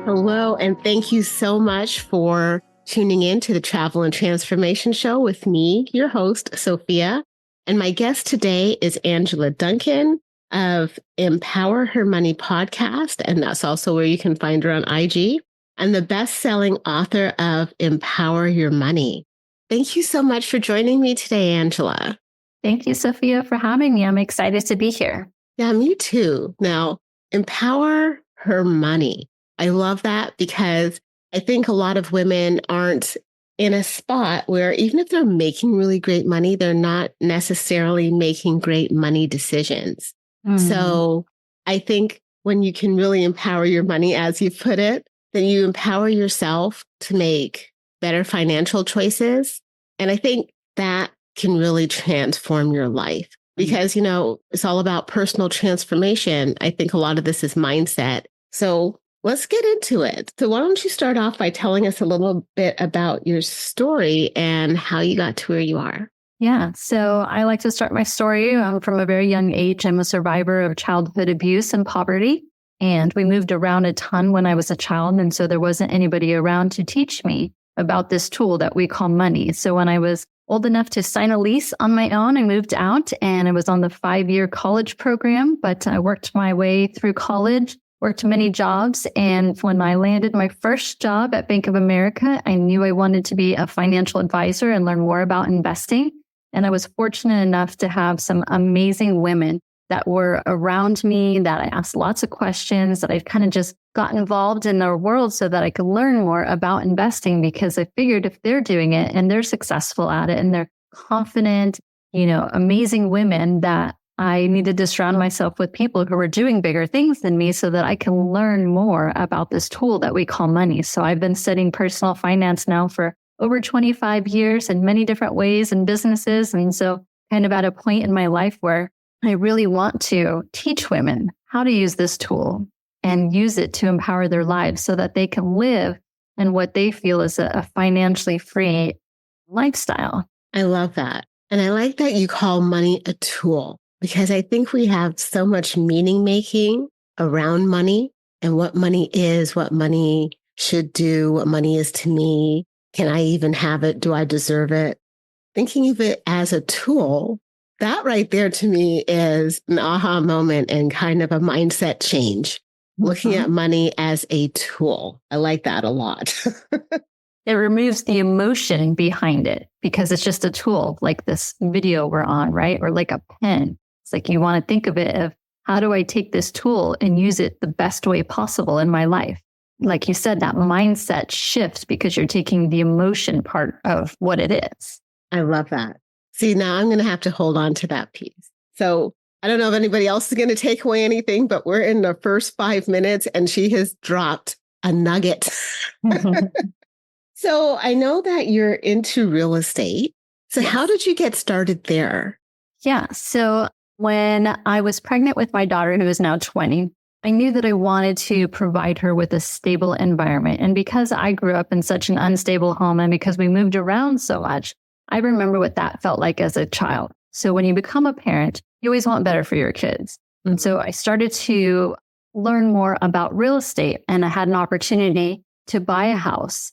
Hello, and thank you so much for tuning in to the Travel and Transformation Show with me, your host, Sophia. And my guest today is Angela Duncan of Empower Her Money podcast. And that's also where you can find her on IG, and the best-selling author of Empower Your Money. Thank you so much for joining me today, Angela. Thank you, Sophia, for having me. I'm excited to be here. Yeah, me too. Now, Empower Her Money. I love that because I think a lot of women aren't in a spot where even if they're making really great money, they're not necessarily making great money decisions. So I think when you can really empower your money, as you put it, then you empower yourself to make better financial choices. And I think that can really transform your life because, you know, it's all about personal transformation. I think a lot of this is mindset. So let's get into it. So why don't you start off by telling us a little bit about your story and how you got to where you are? Yeah, so I like to start my story from a very young age. I'm a survivor of childhood abuse and poverty, and we moved around a ton when I was a child, and so there wasn't anybody around to teach me about this tool that we call money. So when I was old enough to sign a lease on my own, I moved out, and I was on the 5-year college program, but I worked my way through college, worked many jobs. And when I landed my first job at Bank of America, I knew I wanted to be a financial advisor and learn more about investing. And I was fortunate enough to have some amazing women that were around me, that I asked lots of questions, that I kind of just got involved in their world so that I could learn more about investing, because I figured if they're doing it and they're successful at it and they're confident, amazing women, that I needed to surround myself with people who were doing bigger things than me so that I can learn more about this tool that we call money. So I've been studying personal finance now for over 25 years in many different ways and businesses. And so kind of at a point in my life where I really want to teach women how to use this tool and use it to empower their lives so that they can live in what they feel is a financially free lifestyle. I love that. And I like that you call money a tool, because I think we have so much meaning making around money and what money is, what money should do, what money is to me. Can I even have it? Do I deserve it? Thinking of it as a tool, that right there to me is an aha moment and kind of a mindset change. Looking at money as a tool. I like that a lot. It removes the emotion behind it because it's just a tool, like this video we're on, right? Or like a pen. It's like you want to think of it of, how do I take this tool and use it the best way possible in my life? Like you said, that mindset shifts because you're taking the emotion part of what it is. I love that. See, now I'm going to have to hold on to that piece. So I don't know if anybody else is going to take away anything, but we're in the first 5 minutes and she has dropped a nugget. So I know that you're into real estate. So How did you get started there? Yeah. So when I was pregnant with my daughter, who is now 20, I knew that I wanted to provide her with a stable environment. And because I grew up in such an unstable home and because we moved around so much, I remember what that felt like as a child. So when you become a parent, you always want better for your kids. And so I started to learn more about real estate, and I had an opportunity to buy a house.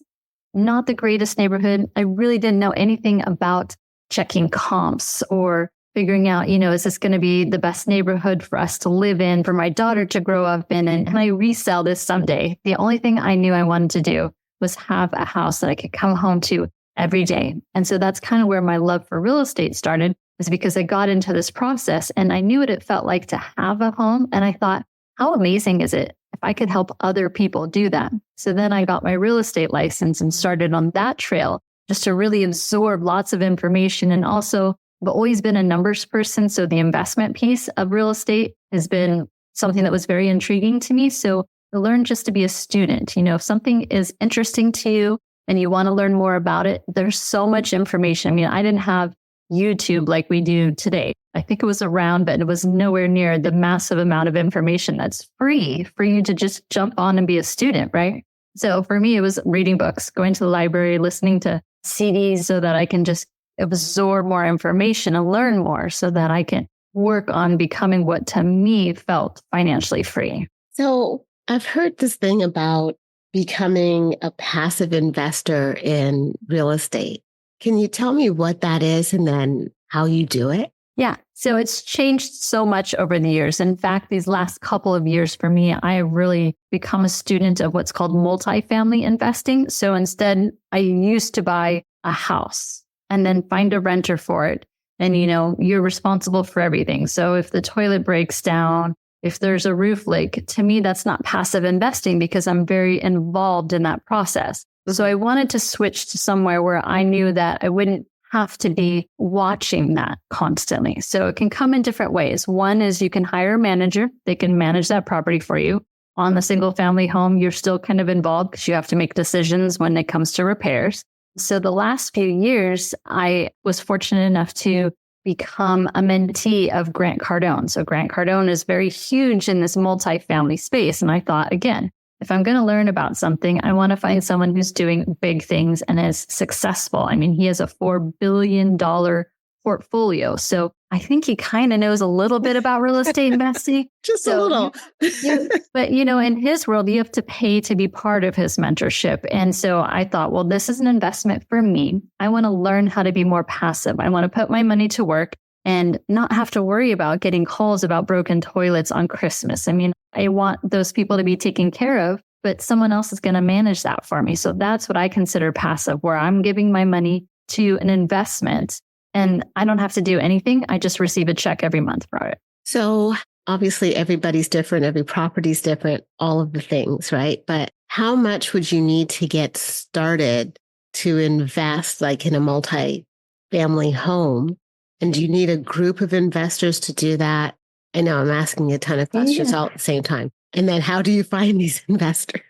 Not the greatest neighborhood. I really didn't know anything about checking comps or figuring out, is this going to be the best neighborhood for us to live in, for my daughter to grow up in, and can I resell this someday? The only thing I knew I wanted to do was have a house that I could come home to every day. And so that's kind of where my love for real estate started, is because I got into this process and I knew what it felt like to have a home. And I thought, how amazing is it if I could help other people do that? So then I got my real estate license and started on that trail just to really absorb lots of information. And also, I've always been a numbers person. So the investment piece of real estate has been something that was very intriguing to me. So I learned just to be a student. If something is interesting to you and you want to learn more about it, there's so much information. I mean, I didn't have YouTube like we do today. I think it was around, but it was nowhere near the massive amount of information that's free for you to just jump on and be a student, right? So for me, it was reading books, going to the library, listening to CDs so that I can just absorb more information and learn more so that I can work on becoming what to me felt financially free. So I've heard this thing about becoming a passive investor in real estate. Can you tell me what that is and then how you do it? Yeah. So it's changed so much over the years. In fact, these last couple of years for me, I have really become a student of what's called multifamily investing. So instead, I used to buy a house and then find a renter for it. And, you're responsible for everything. So if the toilet breaks down, if there's a roof leak, to me, that's not passive investing because I'm very involved in that process. So I wanted to switch to somewhere where I knew that I wouldn't have to be watching that constantly. So it can come in different ways. One is you can hire a manager. They can manage that property for you. On the single family home, you're still kind of involved because you have to make decisions when it comes to repairs. So the last few years, I was fortunate enough to become a mentee of Grant Cardone. So Grant Cardone is very huge in this multifamily space. And I thought, again, if I'm going to learn about something, I want to find someone who's doing big things and is successful. I mean, he has a $4 billion portfolio. So I think he kind of knows a little bit about real estate investing. Just a little. But, in his world, you have to pay to be part of his mentorship. And so I thought, well, this is an investment for me. I want to learn how to be more passive. I want to put my money to work and not have to worry about getting calls about broken toilets on Christmas. I mean, I want those people to be taken care of, but someone else is going to manage that for me. So that's what I consider passive, where I'm giving my money to an investment and I don't have to do anything. I just receive a check every month for it. So obviously everybody's different. Every property's different, all of the things, right? But how much would you need to get started to invest like in a multi-family home? And do you need a group of investors to do that? I know I'm asking a ton of questions all at the same time. And then how do you find these investors?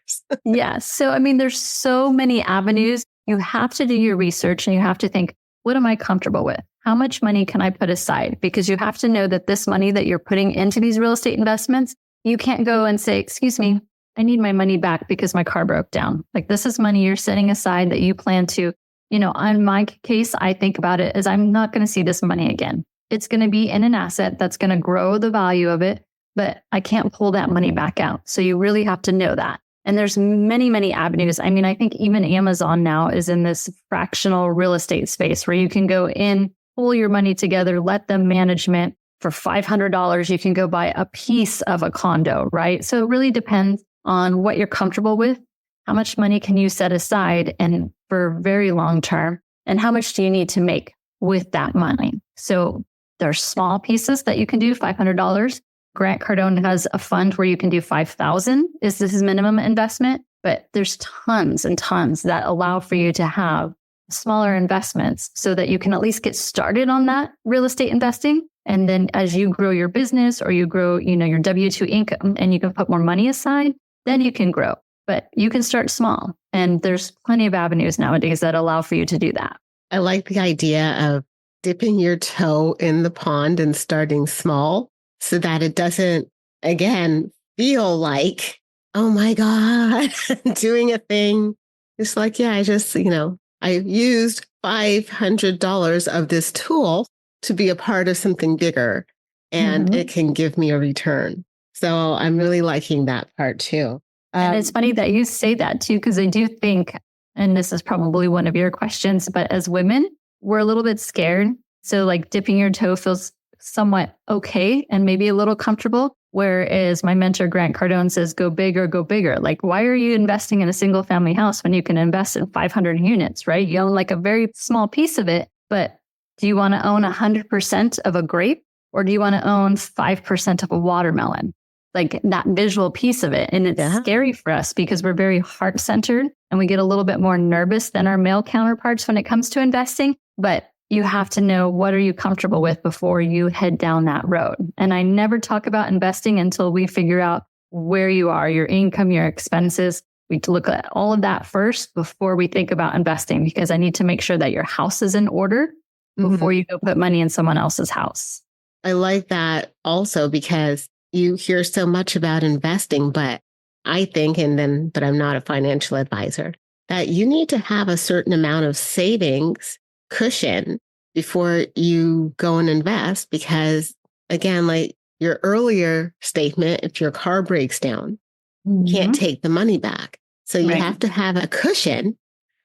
Yeah. So, I mean, there's so many avenues. You have to do your research and you have to think, what am I comfortable with? How much money can I put aside? Because you have to know that this money that you're putting into these real estate investments, you can't go and say, excuse me, I need my money back because my car broke down. Like, this is money you're setting aside that you plan to, on my case, I think about it as I'm not going to see this money again. It's going to be in an asset that's going to grow the value of it, but I can't pull that money back out. So you really have to know that. And there's many, many avenues. I mean, I think even Amazon now is in this fractional real estate space where you can go in, pull your money together, let them management for $500. You can go buy a piece of a condo, right? So it really depends on what you're comfortable with. How much money can you set aside and for very long term? And how much do you need to make with that money? So there's small pieces that you can do, $500. Grant Cardone has a fund where you can do $5,000 is this his minimum investment, but there's tons and tons that allow for you to have smaller investments so that you can at least get started on that real estate investing. And then as you grow your business or you grow, your W-2 income and you can put more money aside, then you can grow. But you can start small. And there's plenty of avenues nowadays that allow for you to do that. I like the idea of dipping your toe in the pond and starting small so that it doesn't, again, feel like, oh my God, doing a thing. It's like, yeah, I used $500 of this tool to be a part of something bigger and it can give me a return. So I'm really liking that part too. And it's funny that you say that too, because I do think, and this is probably one of your questions, but as women, we're a little bit scared. So like dipping your toe feels somewhat okay and maybe a little comfortable. Whereas my mentor, Grant Cardone, says, go big or go bigger. Like, why are you investing in a single family house when you can invest in 500 units, right? You own like a very small piece of it, but do you want to own 100% of a grape or do you want to own 5% of a watermelon? Like that visual piece of it. And it's scary for us because we're very heart-centered and we get a little bit more nervous than our male counterparts when it comes to investing. But you have to know what are you comfortable with before you head down that road. And I never talk about investing until we figure out where you are, your income, your expenses. We look at all of that first before we think about investing, because I need to make sure that your house is in order before you go put money in someone else's house. I like that also because you hear so much about investing, but I think, but I'm not a financial advisor, that you need to have a certain amount of savings cushion before you go and invest. Because again, like your earlier statement, if your car breaks down, you can't take the money back. So you Right. have to have a cushion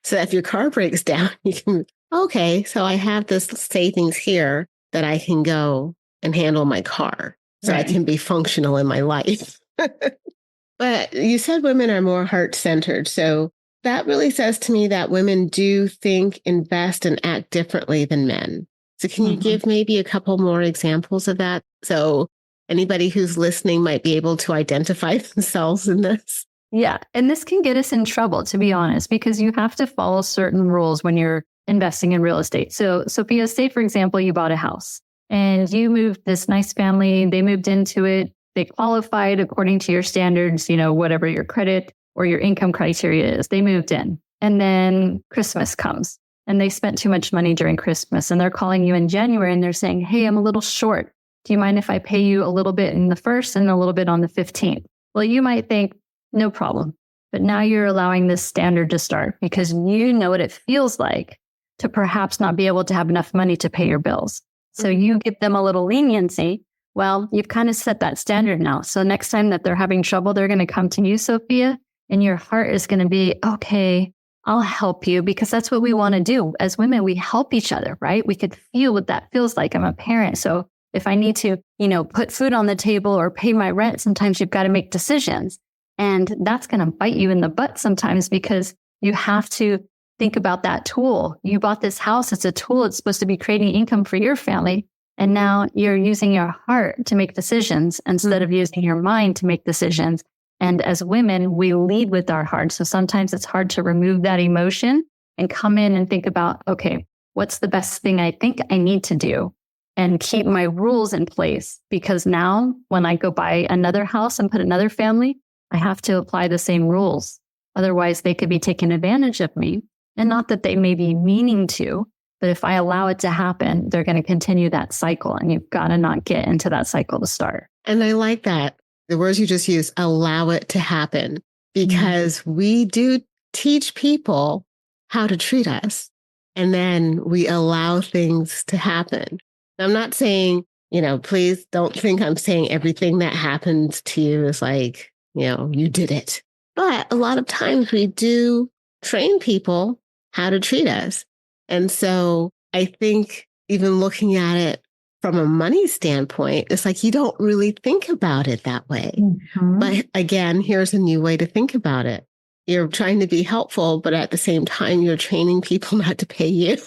so that if your car breaks down, you can, okay, so I have this savings here that I can go and handle my car so I Right. can be functional in my life. But you said women are more heart centered. So that really says to me that women do think, invest, and act differently than men. So can you give maybe a couple more examples of that? So anybody who's listening might be able to identify themselves in this. Yeah. And this can get us in trouble, to be honest, because you have to follow certain rules when you're investing in real estate. So, Sophia, say, for example, you bought a house and you moved this nice family, they moved into it, they qualified according to your standards, whatever your credit or your income criteria is, they moved in. And then Christmas comes and they spent too much money during Christmas and they're calling you in January and they're saying, hey, I'm a little short. Do you mind if I pay you a little bit in the first and a little bit on the 15th? Well, you might think, no problem. But now you're allowing this standard to start because you know what it feels like to perhaps not be able to have enough money to pay your bills. So you give them a little leniency. Well, you've kind of set that standard now. So next time that they're having trouble, they're going to come to you, Sophia, and your heart is going to be, okay, I'll help you, because that's what we want to do. As women, we help each other, right? We could feel what that feels like. I'm a parent. So if I need to, put food on the table or pay my rent, sometimes you've got to make decisions. And that's going to bite you in the butt sometimes because you have to think about that tool. You bought this house. It's a tool. It's supposed to be creating income for your family. And now you're using your heart to make decisions instead of using your mind to make decisions. And as women, we lead with our heart. So sometimes it's hard to remove that emotion and come in and think about, okay, what's the best thing I think I need to do? And keep my rules in place. Because now when I go buy another house and put another family, I have to apply the same rules. Otherwise, they could be taking advantage of me. And not that they may be meaning to, but if I allow it to happen, they're going to continue that cycle. And you've got to not get into that cycle to start. And I like that. The words you just used, allow it to happen, because we do teach people how to treat us. And then we allow things to happen. I'm not saying, please don't think I'm saying everything that happens to you is like, you did it. But a lot of times we do train people how to treat us. And so I think even looking at it from a money standpoint, it's like you don't really think about it that way. But again, here's a new way to think about it. You're trying to be helpful, but at the same time, you're training people not to pay you.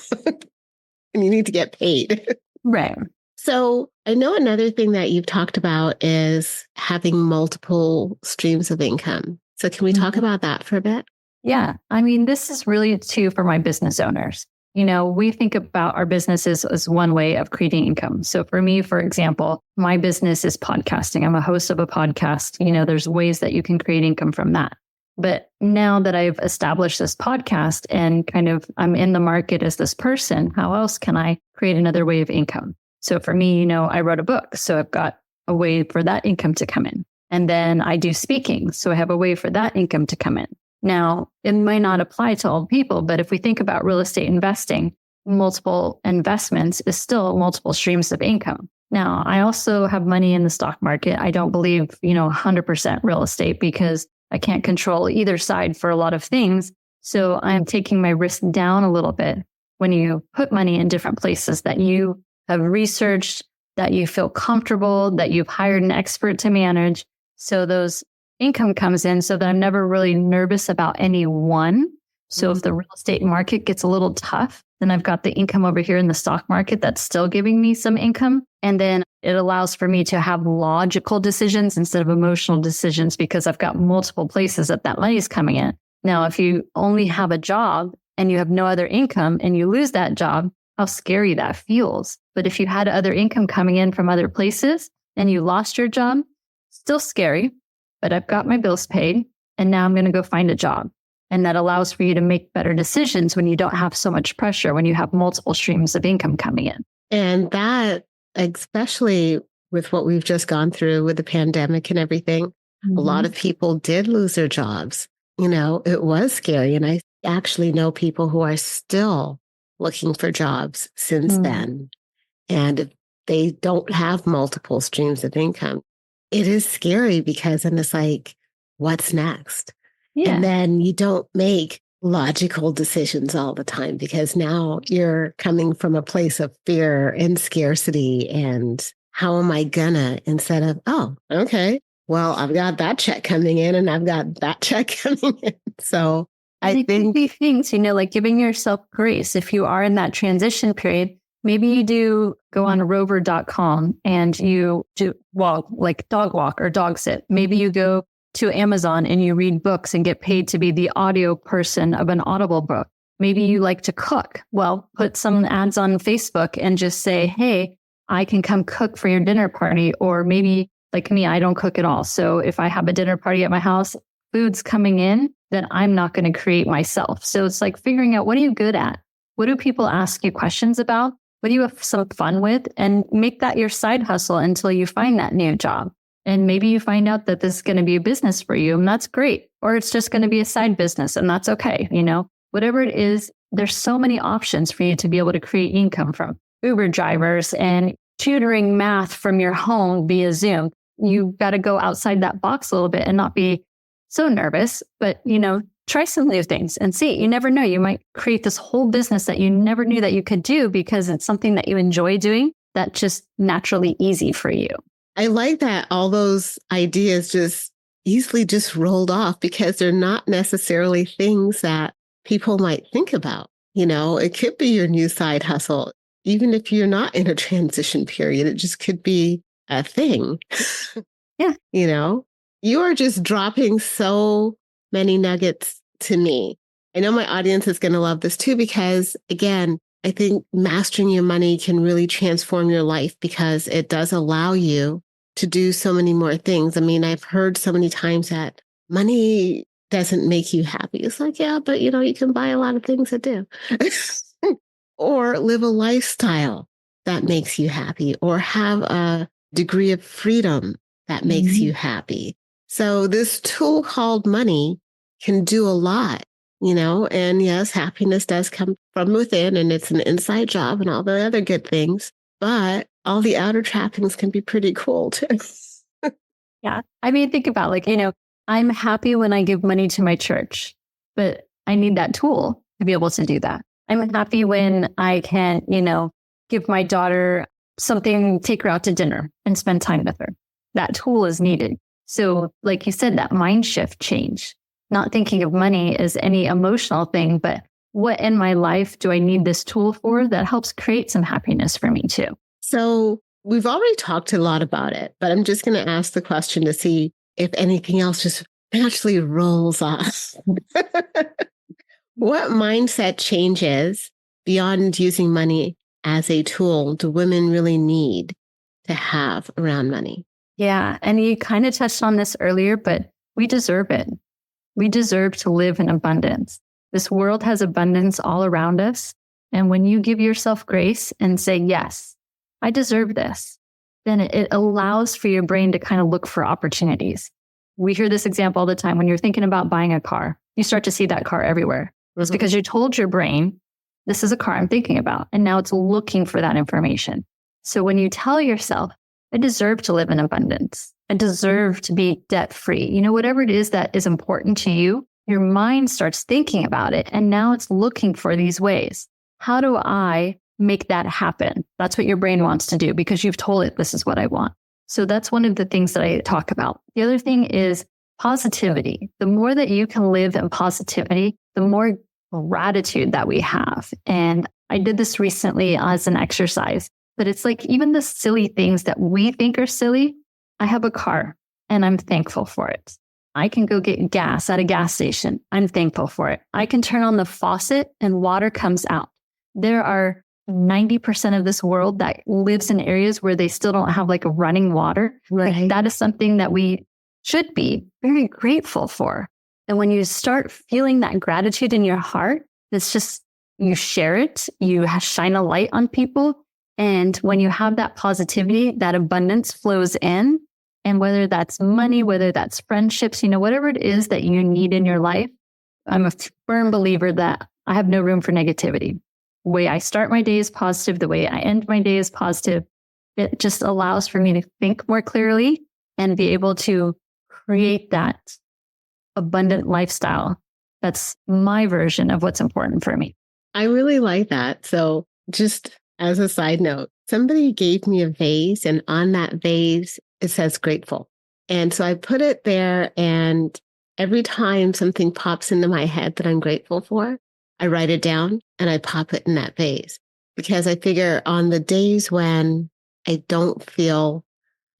And you need to get paid. Right. So I know another thing that you've talked about is having multiple streams of income. So can we talk about that for a bit? Yeah. I mean, this is really too for my business owners. We think about our businesses as one way of creating income. So for me, for example, my business is podcasting. I'm a host of a podcast. There's ways that you can create income from that. But now that I've established this podcast and kind of I'm in the market as this person, how else can I create another way of income? So for me, I wrote a book. So I've got a way for that income to come in. And then I do speaking. So I have a way for that income to come in. Now, it might not apply to all people, but if we think about real estate investing, multiple investments is still multiple streams of income. Now, I also have money in the stock market. I don't believe, 100% real estate because I can't control either side for a lot of things. So I'm taking my risk down a little bit when you put money in different places that you have researched, that you feel comfortable, that you've hired an expert to manage. So those income comes in so that I'm never really nervous about any one. So if the real estate market gets a little tough, then I've got the income over here in the stock market that's still giving me some income. And then it allows for me to have logical decisions instead of emotional decisions because I've got multiple places that money is coming in. Now, if you only have a job and you have no other income and you lose that job, how scary that feels. But if you had other income coming in from other places and you lost your job, still scary, but I've got my bills paid and now I'm going to go find a job. And that allows for you to make better decisions when you don't have so much pressure, when you have multiple streams of income coming in. And that, especially with what we've just gone through with the pandemic and everything, a lot of people did lose their jobs. It was scary. And I actually know people who are still looking for jobs since then. And they don't have multiple streams of income. It is scary because then it's like, what's next? Yeah. And then you don't make logical decisions all the time because now you're coming from a place of fear and scarcity and how am I gonna instead of, oh, okay, well, I've got that check coming in and I've got that check coming in. So And I it could think, be things, like giving yourself grace. If you are in that transition period, maybe you do go on rover.com and you do walk, like dog walk or dog sit. Maybe you go to Amazon and you read books and get paid to be the audio person of an Audible book. Maybe you like to cook. Well, put some ads on Facebook and just say, hey, I can come cook for your dinner party. Or maybe like me, I don't cook at all. So if I have a dinner party at my house, food's coming in that I'm not going to create myself. So it's like figuring out, what are you good at? What do people ask you questions about? What do you have some fun with? And make that your side hustle until you find that new job. And maybe you find out that this is going to be a business for you, and that's great. Or it's just going to be a side business, and that's okay. Whatever it is, there's so many options for you to be able to create income from. Uber drivers and tutoring math from your home via Zoom. You've got to go outside that box a little bit and not be so nervous, but try some new things and see. You never know. You might create this whole business that you never knew that you could do because it's something that you enjoy doing that's just naturally easy for you. I like that all those ideas just easily just rolled off because they're not necessarily things that people might think about. It could be your new side hustle. Even if you're not in a transition period, it just could be a thing. Yeah. You are just dropping so many nuggets to me. I know my audience is going to love this too, because again, I think mastering your money can really transform your life because it does allow you to do so many more things. I mean, I've heard so many times that money doesn't make you happy. It's like, yeah, but you can buy a lot of things that do. Or live a lifestyle that makes you happy, or have a degree of freedom that makes you happy. So this tool called money can do a lot, and yes, happiness does come from within and it's an inside job and all the other good things, but all the outer trappings can be pretty cool too. Yeah. I mean, think about I'm happy when I give money to my church, but I need that tool to be able to do that. I'm happy when I can, give my daughter something, take her out to dinner and spend time with her. That tool is needed. So like you said, that mind shift change, not thinking of money as any emotional thing, but what in my life do I need this tool for that helps create some happiness for me too? So we've already talked a lot about it, but I'm just going to ask the question to see if anything else just naturally rolls off. What mindset changes beyond using money as a tool do women really need to have around money? Yeah. And you kind of touched on this earlier, but we deserve it. We deserve to live in abundance. This world has abundance all around us. And when you give yourself grace and say, yes, I deserve this, then it allows for your brain to kind of look for opportunities. We hear this example all the time. When you're thinking about buying a car, you start to see that car everywhere. It's because you told your brain, this is a car I'm thinking about. And now it's looking for that information. So when you tell yourself, I deserve to live in abundance, I deserve to be debt free, whatever it is that is important to you, your mind starts thinking about it. And now it's looking for these ways. How do I make that happen? That's what your brain wants to do because you've told it, this is what I want. So that's one of the things that I talk about. The other thing is positivity. The more that you can live in positivity, the more gratitude that we have. And I did this recently as an exercise, but it's like even the silly things that we think are silly. I have a car and I'm thankful for it. I can go get gas at a gas station. I'm thankful for it. I can turn on the faucet and water comes out. There are 90% of this world that lives in areas where they still don't have like a running water. Right. Like, that is something that we should be very grateful for. And when you start feeling that gratitude in your heart, it's just, you share it, you shine a light on people. And when you have that positivity, that abundance flows in. And whether that's money, whether that's friendships, whatever it is that you need in your life, I'm a firm believer that I have no room for negativity. The way I start my day is positive. The way I end my day is positive. It just allows for me to think more clearly and be able to create that abundant lifestyle. That's my version of what's important for me. I really like that. So just as a side note, somebody gave me a vase, and on that vase, it says grateful. And so I put it there, and every time something pops into my head that I'm grateful for, I write it down and I pop it in that vase. Because I figure on the days when I don't feel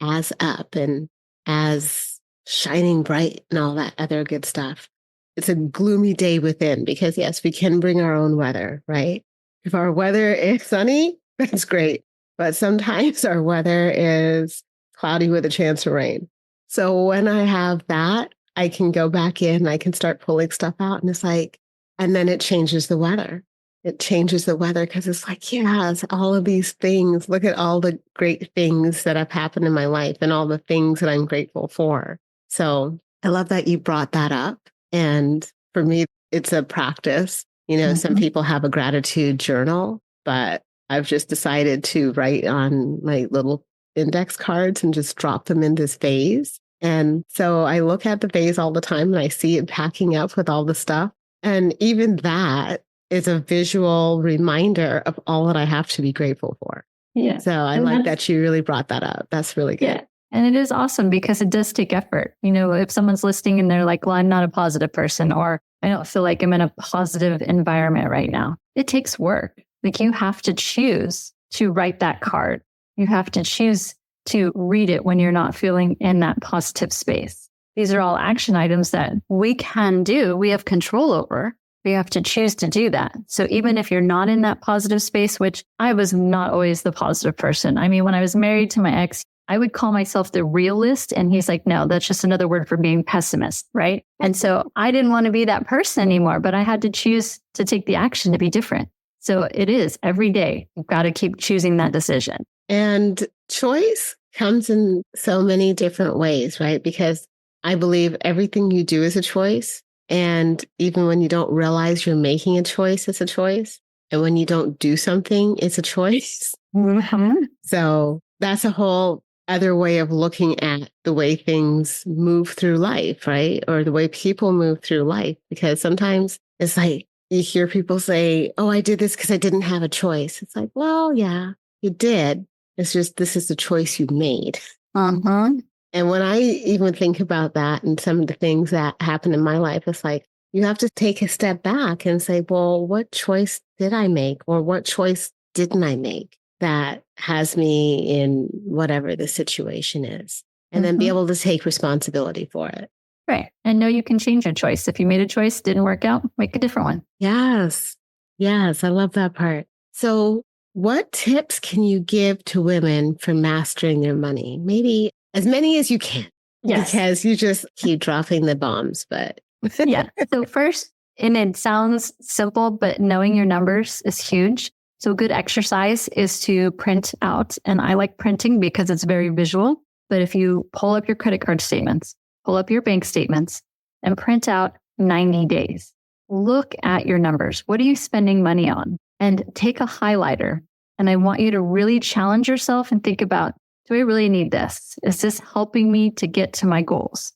as up and as shining bright and all that other good stuff, it's a gloomy day within, because yes, we can bring our own weather, right? If our weather is sunny, that's great. But sometimes our weather is cloudy with a chance of rain. So when I have that, I can go back in, I can start pulling stuff out, and it's like, and then it changes the weather. It changes the weather because it's like, yes, all of these things. Look at all the great things that have happened in my life and all the things that I'm grateful for. So I love that you brought that up. And for me, it's a practice. Some people have a gratitude journal, but I've just decided to write on my little index cards and just drop them in this vase. And so I look at the vase all the time and I see it packing up with all the stuff. And even that is a visual reminder of all that I have to be grateful for. Yeah. So I like that you really brought that up. That's really good. Yeah. And it is awesome because it does take effort. If someone's listening and they're like, well, I'm not a positive person, or I don't feel like I'm in a positive environment right now. It takes work. Like you have to choose to write that card. You have to choose to read it when you're not feeling in that positive space. These are all action items that we can do. We have control over. We have to choose to do that. So even if you're not in that positive space, which I was not always the positive person. I mean, when I was married to my ex, I would call myself the realist. And he's like, no, that's just another word for being pessimist, right? And so I didn't want to be that person anymore, but I had to choose to take the action to be different. So it is every day. You've got to keep choosing that decision. And choice comes in so many different ways, right? Because I believe everything you do is a choice. And even when you don't realize you're making a choice, it's a choice. And when you don't do something, it's a choice. Mm-hmm. So that's a whole other way of looking at the way things move through life, right? Or the way people move through life. Because sometimes it's like you hear people say, oh, I did this because I didn't have a choice. It's like, well, yeah, you did. It's just, this is the choice you made. Uh-huh. And when I even think about that and some of the things that happened in my life, it's like, you have to take a step back and say, well, what choice did I make? Or what choice didn't I make that has me in whatever the situation is? And then be able to take responsibility for it. Right. And know you can change your choice. If you made a choice, didn't work out, make a different one. Yes. Yes. I love that part. So what tips can you give to women for mastering their money? Maybe as many as you can. Yes. Because you just keep dropping the bombs, but. Yeah. So first, and it sounds simple, but knowing your numbers is huge. So a good exercise is to print out. And I like printing because it's very visual. But if you pull up your credit card statements, pull up your bank statements, and print out 90 days, look at your numbers. What are you spending money on? And take a highlighter. And I want you to really challenge yourself and think about, do I really need this? Is this helping me to get to my goals?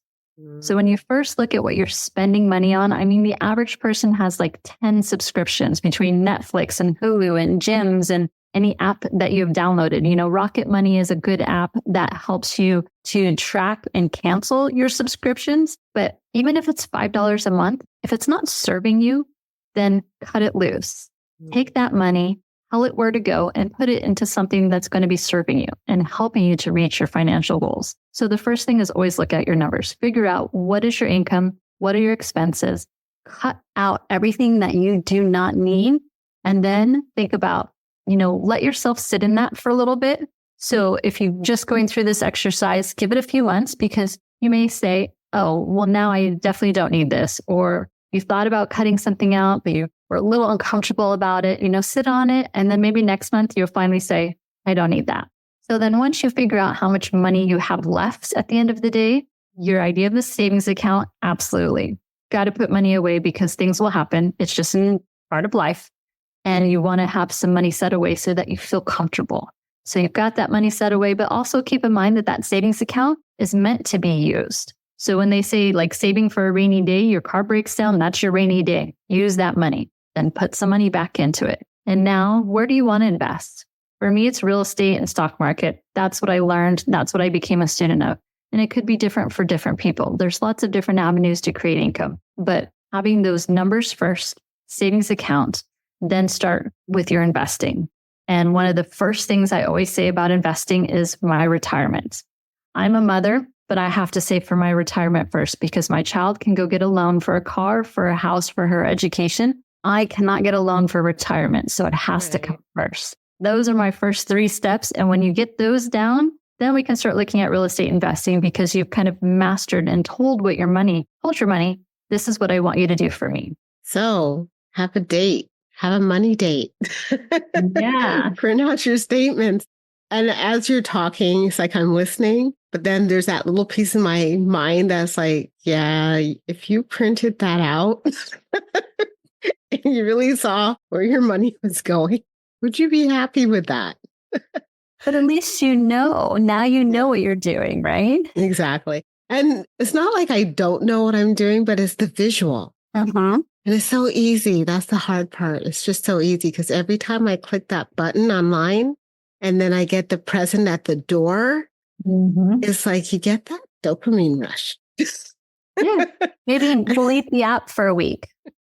So when you first look at what you're spending money on, I mean, the average person has like 10 subscriptions between Netflix and Hulu and gyms and any app that you've downloaded. Rocket Money is a good app that helps you to track and cancel your subscriptions. But even if it's $5 a month, if it's not serving you, then cut it loose. Take that money, tell it where to go, and put it into something that's going to be serving you and helping you to reach your financial goals. So the first thing is always look at your numbers. Figure out what is your income, what are your expenses, cut out everything that you do not need, and then think about, let yourself sit in that for a little bit. So if you're just going through this exercise, give it a few months, because you may say, oh, well, now I definitely don't need this. Or you thought about cutting something out, but you were a little uncomfortable about it, sit on it. And then maybe next month you'll finally say, I don't need that. So then once you figure out how much money you have left at the end of the day, your idea of the savings account, absolutely. Got to put money away because things will happen. It's just a part of life. And you want to have some money set away so that you feel comfortable. So you've got that money set away, but also keep in mind that that savings account is meant to be used. So when they say like saving for a rainy day, your car breaks down, that's your rainy day. Use that money, then put some money back into it. And now, where do you want to invest? For me, it's real estate and stock market. That's what I learned. That's what I became a student of. And it could be different for different people. There's lots of different avenues to create income, but having those numbers first, savings account, then start with your investing. And one of the first things I always say about investing is my retirement. I'm a mother, but I have to save for my retirement first because my child can go get a loan for a car, for a house, for her education. I cannot get a loan for retirement, so it has to come first. Those are my first 3 steps. And when you get those down, then we can start looking at real estate investing because you've kind of mastered and told your money, this is what I want you to do for me. So have a date, have a money date. Yeah. Print out your statements. And as you're talking, it's like I'm listening, but then there's that little piece in my mind that's like, yeah, if you printed that out and you really saw where your money was going, would you be happy with that? But at least you know. Now you know what you're doing, right? Exactly. And it's not like I don't know what I'm doing, but it's the visual. Uh-huh. And it's so easy. That's the hard part. It's just so easy because every time I click that button online and then I get the present at the door, it's like you get that dopamine rush. Yeah. Maybe delete the app for a week.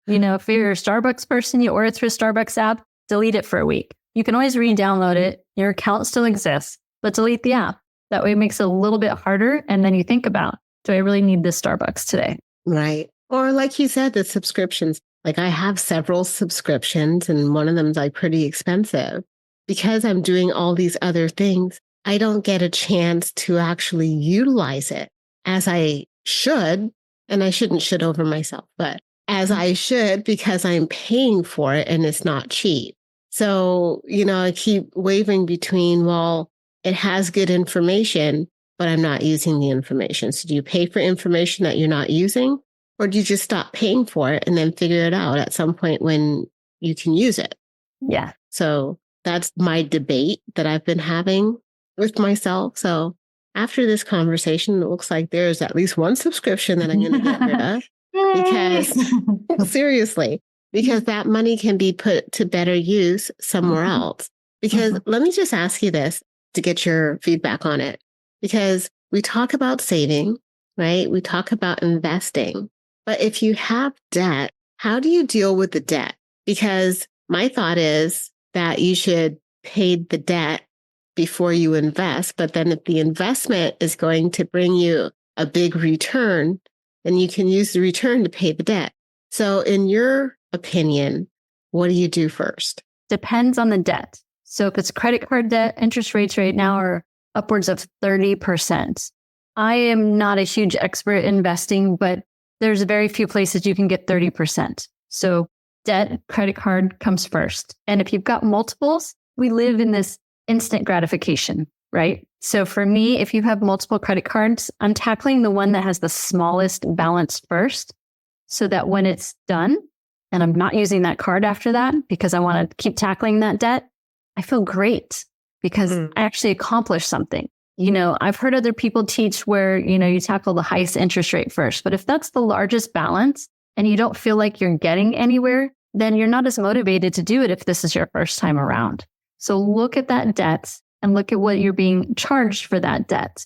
If you're a Starbucks person, you order through a Starbucks app, delete it for a week. You can always re-download it. Your account still exists, but delete the app. That way it makes it a little bit harder. And then you think about, do I really need this Starbucks today? Right. Or like you said, the subscriptions. Like I have several subscriptions and one of them is like pretty expensive. Because I'm doing all these other things, I don't get a chance to actually utilize it as I should. And I shouldn't should over myself, but as I should because I'm paying for it and it's not cheap. So, I keep wavering between, well, it has good information, but I'm not using the information. So do you pay for information that you're not using? Or do you just stop paying for it and then figure it out at some point when you can use it? Yeah. So that's my debate that I've been having with myself. So after this conversation, it looks like there's at least one subscription that I'm going to get rid of. Because seriously, because that money can be put to better use somewhere else. Because let me just ask you this to get your feedback on it. Because we talk about saving, right? We talk about investing. But if you have debt, how do you deal with the debt? Because my thought is that you should pay the debt before you invest. But then if the investment is going to bring you a big return, then you can use the return to pay the debt. So in your opinion, what do you do first? Depends on the debt. So if it's credit card debt, interest rates right now are upwards of 30%. I am not a huge expert in investing, but there's very few places you can get 30%. So debt, credit card comes first. And if you've got multiples, we live in this instant gratification, right? So for me, if you have multiple credit cards, I'm tackling the one that has the smallest balance first so that when it's done and I'm not using that card after that because I want to keep tackling that debt, I feel great because I actually accomplished something. I've heard other people teach where, you tackle the highest interest rate first. But if that's the largest balance and you don't feel like you're getting anywhere, then you're not as motivated to do it if this is your first time around. So look at that debt and look at what you're being charged for that debt.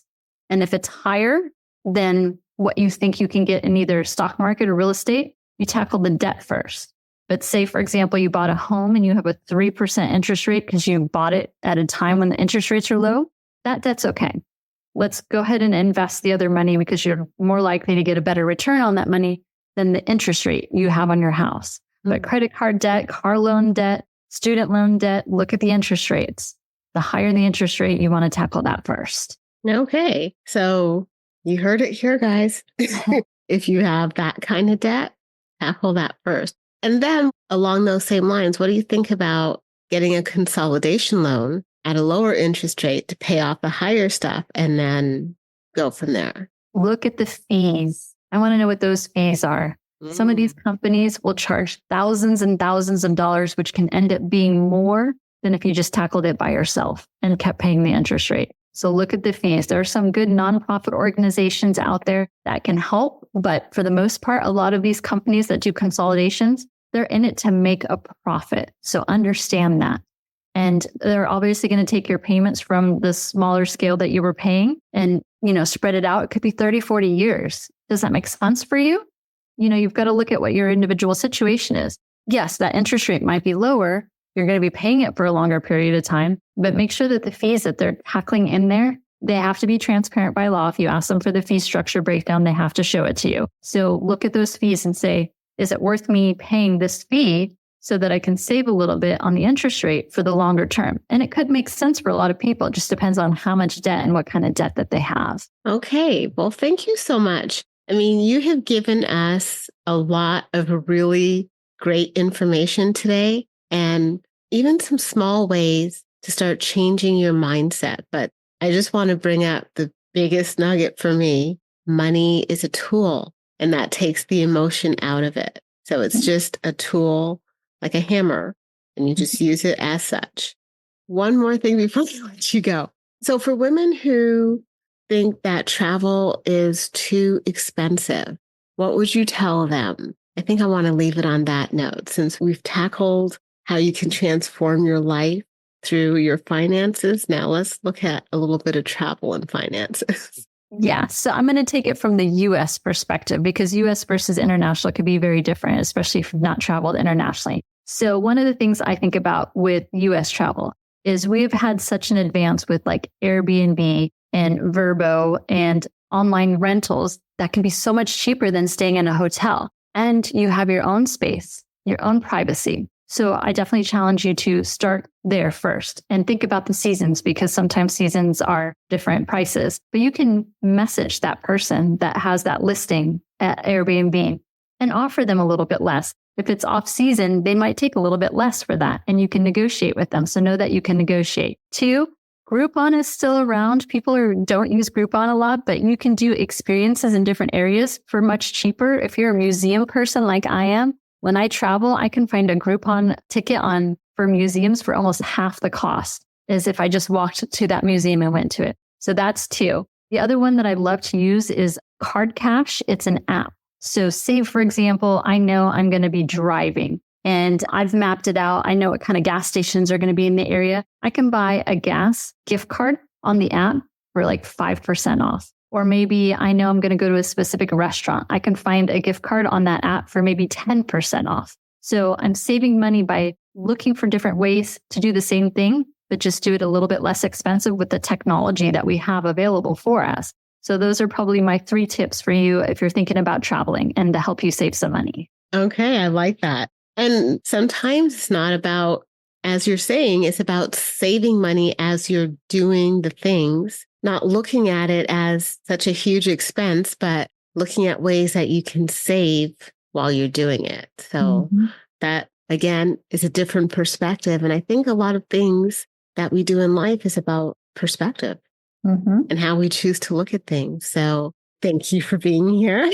And if it's higher than what you think you can get in either stock market or real estate, you tackle the debt first. But say, for example, you bought a home and you have a 3% interest rate because you bought it at a time when the interest rates are low. That debt's okay. Let's go ahead and invest the other money because you're more likely to get a better return on that money than the interest rate you have on your house. But credit card debt, car loan debt, student loan debt, look at the interest rates. The higher the interest rate, you want to tackle that first. Okay. So you heard it here, guys. If you have that kind of debt, tackle that first. And then along those same lines, what do you think about getting a consolidation loan at a lower interest rate to pay off the higher stuff and then go from there? Look at the fees. I want to know what those fees are. Some of these companies will charge thousands and thousands of dollars, which can end up being more than if you just tackled it by yourself and kept paying the interest rate. So look at the fees. There are some good nonprofit organizations out there that can help. But for the most part, a lot of these companies that do consolidations, they're in it to make a profit. So understand that. And they're obviously going to take your payments from the smaller scale that you were paying and, spread it out. It could be 30, 40 years. Does that make sense for you? You've got to look at what your individual situation is. Yes, that interest rate might be lower. You're going to be paying it for a longer period of time, but make sure that the fees that they're tackling in there, they have to be transparent by law. If you ask them for the fee structure breakdown, they have to show it to you. So look at those fees and say, is it worth me paying this fee so that I can save a little bit on the interest rate for the longer term? And it could make sense for a lot of people. It just depends on how much debt and what kind of debt that they have. Okay. Well, thank you so much. I mean, you have given us a lot of really great information today and even some small ways to start changing your mindset. But I just want to bring up the biggest nugget for me. Money is a tool, and that takes the emotion out of it. So it's just a tool like a hammer, and you just use it as such. One more thing before I let you go. So for women who think that travel is too expensive, what would you tell them? I think I want to leave it on that note, since we've tackled how you can transform your life through your finances. Now let's look at a little bit of travel and finances. Yeah. So I'm going to take it from the US perspective, because US versus international could be very different, especially if you've not traveled internationally. So one of the things I think about with US travel is we've had such an advance with like Airbnb and Vrbo and online rentals that can be so much cheaper than staying in a hotel. And you have your own space, your own privacy. So I definitely challenge you to start there first and think about the seasons, because sometimes seasons are different prices. But you can message that person that has that listing at Airbnb and offer them a little bit less. If it's off season, they might take a little bit less for that, and you can negotiate with them. So know that you can negotiate. 2, Groupon is still around. People don't use Groupon a lot, but you can do experiences in different areas for much cheaper. If you're a museum person like I am, when I travel, I can find a Groupon ticket for museums for almost half the cost as if I just walked to that museum and went to it. So that's 2. The other one that I love to use is Card Cash. It's an app. So say, for example, I know I'm going to be driving and I've mapped it out. I know what kind of gas stations are going to be in the area. I can buy a gas gift card on the app for like 5% off. Or maybe I know I'm going to go to a specific restaurant. I can find a gift card on that app for maybe 10% off. So I'm saving money by looking for different ways to do the same thing, but just do it a little bit less expensive with the technology that we have available for us. So those are probably my 3 tips for you if you're thinking about traveling and to help you save some money. Okay, I like that. And sometimes it's not about, as you're saying, it's about saving money as you're doing the things, not looking at it as such a huge expense, but looking at ways that you can save while you're doing it. So that, again, is a different perspective. And I think a lot of things that we do in life is about perspective and how we choose to look at things. So thank you for being here.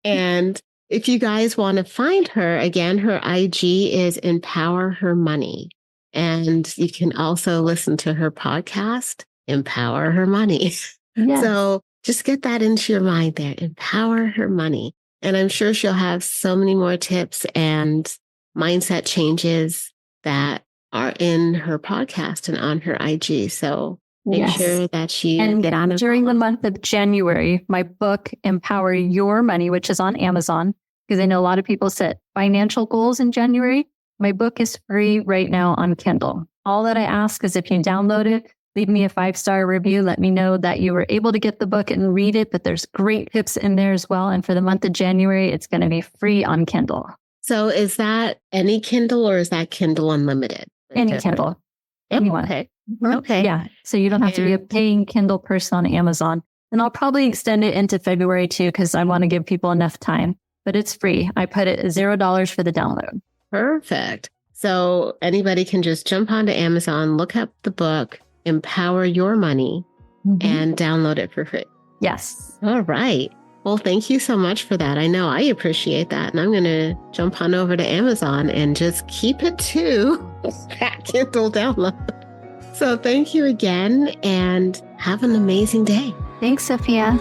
And if you guys want to find her, again, her IG is EmpowerHerMoney. And you can also listen to her podcast, Empower Her Money. Yes. So just get that into your mind there, Empower Her Money. And I'm sure she'll have so many more tips and mindset changes that are in her podcast and on her IG. So make sure that you get on it. During the month of January, my book, Empower Your Money, which is on Amazon, because I know a lot of people set financial goals in January. My book is free right now on Kindle. All that I ask is if you download it, leave me a 5-star review. Let me know that you were able to get the book and read it, but there's great tips in there as well. And for the month of January, it's going to be free on Kindle. So is that any Kindle or is that Kindle Unlimited? Any Kindle. Anyone. Okay. Okay. Yeah. So you don't have to be a paying Kindle person on Amazon. And I'll probably extend it into February too, because I want to give people enough time. But it's free. I put it at $0 for the download. Perfect. So anybody can just jump onto Amazon, look up the book, Empower Your Money, and download it for free. Yes. All right. Well, thank you so much for that. I know I appreciate that. And I'm going to jump on over to Amazon and just keep it to that Kindle download. So thank you again and have an amazing day. Thanks, Sophia.